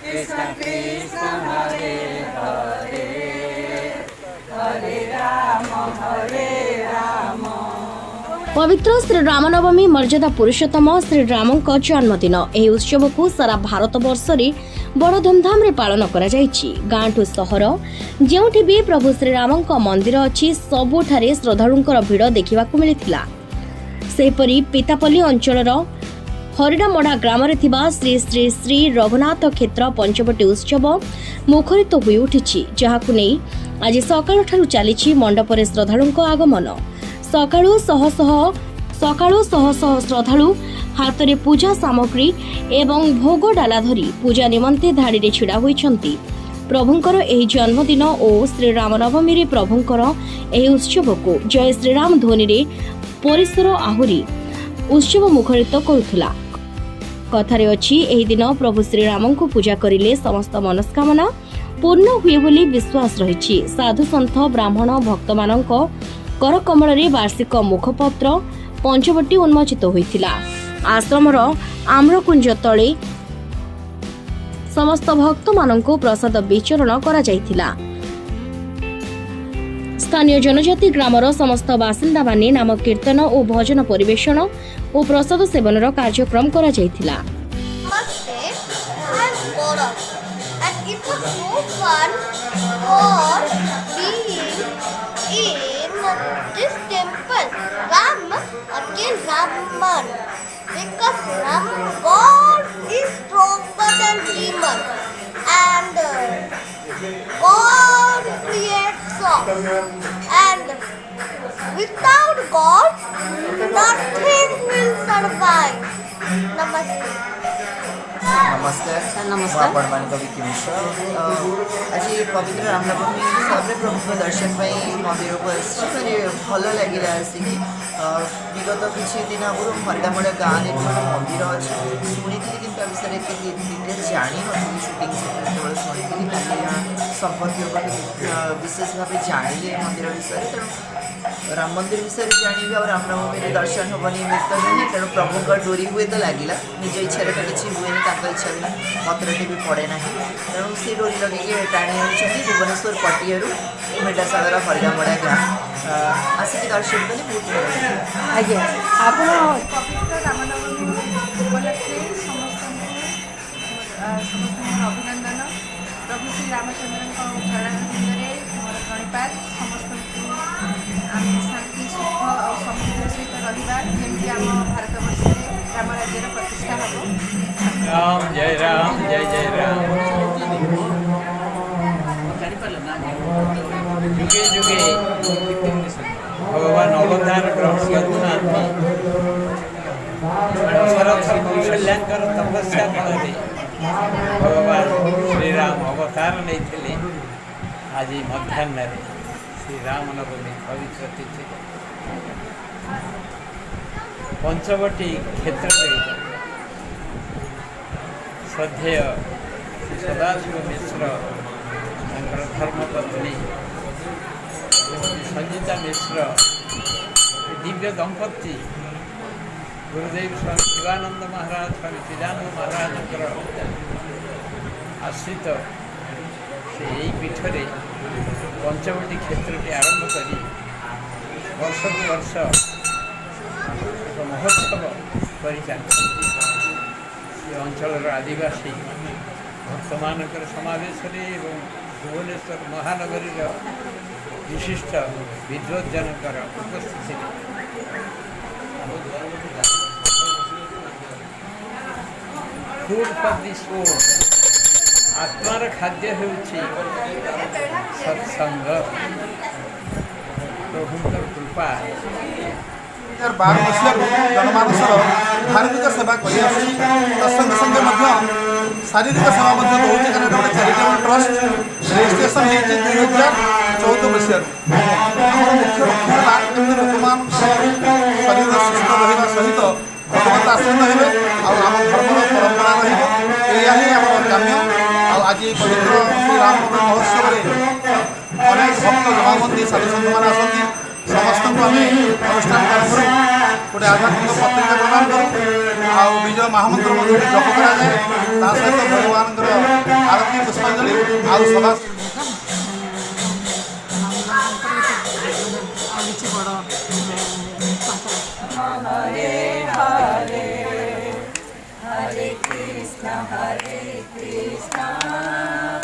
कृष्ण कृष्ण हरे हरे हरे राम पवित्र श्री रामनवमी मर्यादा पुरुषोत्तम श्री रामଙ୍କ जन्मदिन ଏହି ଉତ୍ସବକୁ ସାରା ଭାରତ ବର୍ଷରେ ବଡ଼ ଧୁମଧାମରେ ପାଳନ କରାଯାଇଛି। ଗାଁଠୁ ସହର ଯେଉଁଠି ବି ପ୍ରଭୁ ଶ୍ରୀରାମଙ୍କ ମନ୍ଦିର ଅଛି ସବୁଠାରେ ଶ୍ରଦ୍ଧାଳୁଙ୍କର ଭିଡ଼ ଦେଖିବାକୁ ମିଳିଥିଲା। ସେହିପରି ପିତାପଲ୍ଲୀ ଅଞ୍ଚଳର ହରିଡ଼ାମଡ଼ା ଗ୍ରାମରେ ଥିବା ଶ୍ରୀ ଶ୍ରୀ ଶ୍ରୀ ରଘୁନାଥ କ୍ଷେତ୍ର ପଞ୍ଚବଟୀ ଉତ୍ସବ ମୁଖରିତ ହୋଇ ଉଠିଛି, ଯାହାକୁ ନେଇ ଆଜି ସକାଳଠାରୁ ଚାଲିଛି ମଣ୍ଡପରେ ଶ୍ରଦ୍ଧାଳୁଙ୍କ ଆଗମନ। ସକାଳୁ ଶହ ଶହ ଶ୍ରଦ୍ଧାଳୁ ହାତରେ ପୂଜା ସାମଗ୍ରୀ ଏବଂ ଭୋଗ ଡାଲା ଧରି ପୂଜା ନିମନ୍ତେ ଧାଡ଼ିରେ ଛିଡ଼ା ହୋଇଛନ୍ତି। ପ୍ରଭୁଙ୍କର ଏହି ଜନ୍ମଦିନ ଓ ଶ୍ରୀରାମ ନବମୀରେ ପ୍ରଭୁଙ୍କର ଏହି ଉତ୍ସବକୁ ଜୟ ଶ୍ରୀରାମ ଧ୍ୱନିରେ ପରିସର ଆହୁରି ଉତ୍ସବ ମୁଖରିତ କରୁଥିଲା। କଥାରେ ଅଛି, ଏହି ଦିନ ପ୍ରଭୁ ଶ୍ରୀରାମଙ୍କୁ ପୂଜା କରିଲେ ସମସ୍ତ ମନସ୍କାମନା ପୂର୍ଣ୍ଣ ହୁଏ ବୋଲି ବିଶ୍ୱାସ ରହିଛି। ସାଧୁସନ୍ଥ ବ୍ରାହ୍ମଣ ଭକ୍ତମାନଙ୍କ କରକମଳରେ ବାର୍ଷିକ ମୁଖପତ୍ର ପଞ୍ଚବଟୀ ଉନ୍ମୋଚିତ ହୋଇଥିଲା। ଆଶ୍ରମର ଆମ୍ରକୁଞ୍ଜ ତଳେ ସମସ୍ତ ଭକ୍ତମାନଙ୍କୁ ପ୍ରସାଦ ବିତରଣ କରାଯାଇଥିଲା। ସ୍ଥାନୀୟ ଜନଜାତି ଗ୍ରାମର ସମସ୍ତ ବାସିନ୍ଦାମାନେ ନାମ କୀର୍ତ୍ତନ ଓ ଭଜନ ପରିବେଷଣ ଓ ପ୍ରସାଦ ସେବନର କାର୍ଯ୍ୟକ୍ରମ କରାଯାଇଥିଲା। This temple, Ram again Raman, because Ram God is stronger than demon, and God creates all, and without God, nothing will survive. Namaste. नमस्कार नमस्कार। ଆପଣମାନଙ୍କ ବିକି ମିଶ୍ର ଆଜି ପବିତ୍ର ରାମନବମୀ ହିସାବରେ ପ୍ରଭୁଙ୍କ ଦର୍ଶନ ପାଇଁ ମନ୍ଦିରକୁ ଆସିଛି। ଭାରି ଭଲ ଲାଗିଲା ଆସିକି। ବିଗତ କିଛି ଦିନ ଆଗରୁ ହରିଡ଼ାମଡ଼ା ଗାଁରେ ଗୋଟେ ମନ୍ଦିର ଅଛି ଶୁଣିଥିଲି, କିନ୍ତୁ ତା ବିଷୟରେ ଏତେ ଡିଟେଲ୍ ଜାଣିନଥିଲି। ସୁଟିଂ ଯେତେବେଳେ ଶୁଣିଥିଲି କାଲି ସମ୍ପର୍କୀୟ ବିଶେଷ ଭାବେ ଜାଣିଲି ମନ୍ଦିର ବିଷୟରେ। ତେଣୁ ରାମ ମନ୍ଦିର ବିଷୟରେ ଜାଣିବି ଆଉ ରାମନବମୀରେ ଦର୍ଶନ ହେବ ନିମିତ୍ତ ନୁହେଁ। ତେଣୁ ପ୍ରଭୁଙ୍କ ଡୋରି ହୁଏତ ଲାଗିଲା, ନିଜ ଇଚ୍ଛାରେ ତ କିଛି ହୁଏନି, ତାଙ୍କ ଇଚ୍ଛା ବିନା ପତ୍ରଟି ବି ପଡ଼େ ନାହିଁ। ତେଣୁ ସେ ଡୋରି ଲଗେଇକି ଟାଣି ଆଣିଛନ୍ତି ଭୁବନେଶ୍ୱର ପଟିଆରୁ ମେଟାଶାଳର ହରିଡ଼ାମଡ଼ା ଗାଁ ଆସିକି ଦର୍ଶନ କଲେ ବହୁତ ଭଲ ଲାଗିଲା। ଆଜ୍ଞା, ଆପଣ ପବିତ୍ର ରାମନବମୀ ଉପଲକ୍ଷେ ସମସ୍ତଙ୍କୁ ଅଭିନନ୍ଦନ। ପ୍ରଭୁ ଶ୍ରୀ ରାମଚନ୍ଦ୍ରଙ୍କ ଚରଣରେ ମୋର ପ୍ରଣିପାତ। ସମସ୍ତଙ୍କୁ ଆମେ ଶାନ୍ତି ସୁଖ ଆଉ ସମୃଦ୍ଧିର ସହିତ ରହିବା, ଯେମିତି ଆମ ଭାରତବର୍ଷରେ ରାମ ରାଜ୍ୟର ପ୍ରତିଷ୍ଠା ହେବ। राम जय राम जय जय राम जुगे जुगे भगवान अवतार ग्रहण करथुनाथी शरथ कौशल्यांकर तपस्या फल भगवान श्रीराम अवतार नहीं आज मध्याह्न श्रीराम नवमी पवित्र तिथि पंचवटी क्षेत्र श्रद्धेय सदाशिव मिश्र धर्मपत्नी संजीता मिश्र दिव्य दंपति गुरुदेव स्वामी शिवानंद महाराज स्वामी चिदानंद महाराज आश्रित से यही पीठरे पंचवटी क्षेत्र के आरंभ कर वर्ष को वर्ष एक महोत्सव कर अंचल आदिवासी भक्त मानकर समावेश भुवनेश्वर महानगरी विशिष्ट विद्वज्जनकर उपस्थिति फूड फॉर दि सोल आत्मार खाद्य होउछि सत्संग प्रभुंकर कृपा 2012 मसीह जनमानसर धार्मिक सेवा कर संगे संगे शारीरिक सेवा दूसरे कारण गोटे चैरिटेबल ट्रस्ट रेजिट्रेसन होती 2014 मसीह आम मुख्य लक्ष्य लोक शरीर सुस्थ रहा सहित भगवत आसीन हे आम धर्मर परंपरा रहा आम काम्य आज पवित्र श्री राम महोत्सव अनेक भक्त जमाबंदी साधु सन्थ मैंने आसती समस्त ସମସ୍ତଙ୍କୁ ଆମେ ଅନୁଷ୍ଠାନ ତରଫରୁ ଗୋଟେ ଆଧ୍ୟାତ୍ମିକ ପତ୍ରିକା ପ୍ରଦାନ କରୁ ଆଉ ବିଜୟ ମହାମନ୍ତ୍ର ମଧ୍ୟ ଜପ କରାଯାଏ ତା ସହିତ ଭଗବାନଙ୍କର ଆରତୀ ପୁଷ୍ପାଞ୍ଜଳି ଆଉ ସଭା କିଛି ବଡ଼ Hare Krishna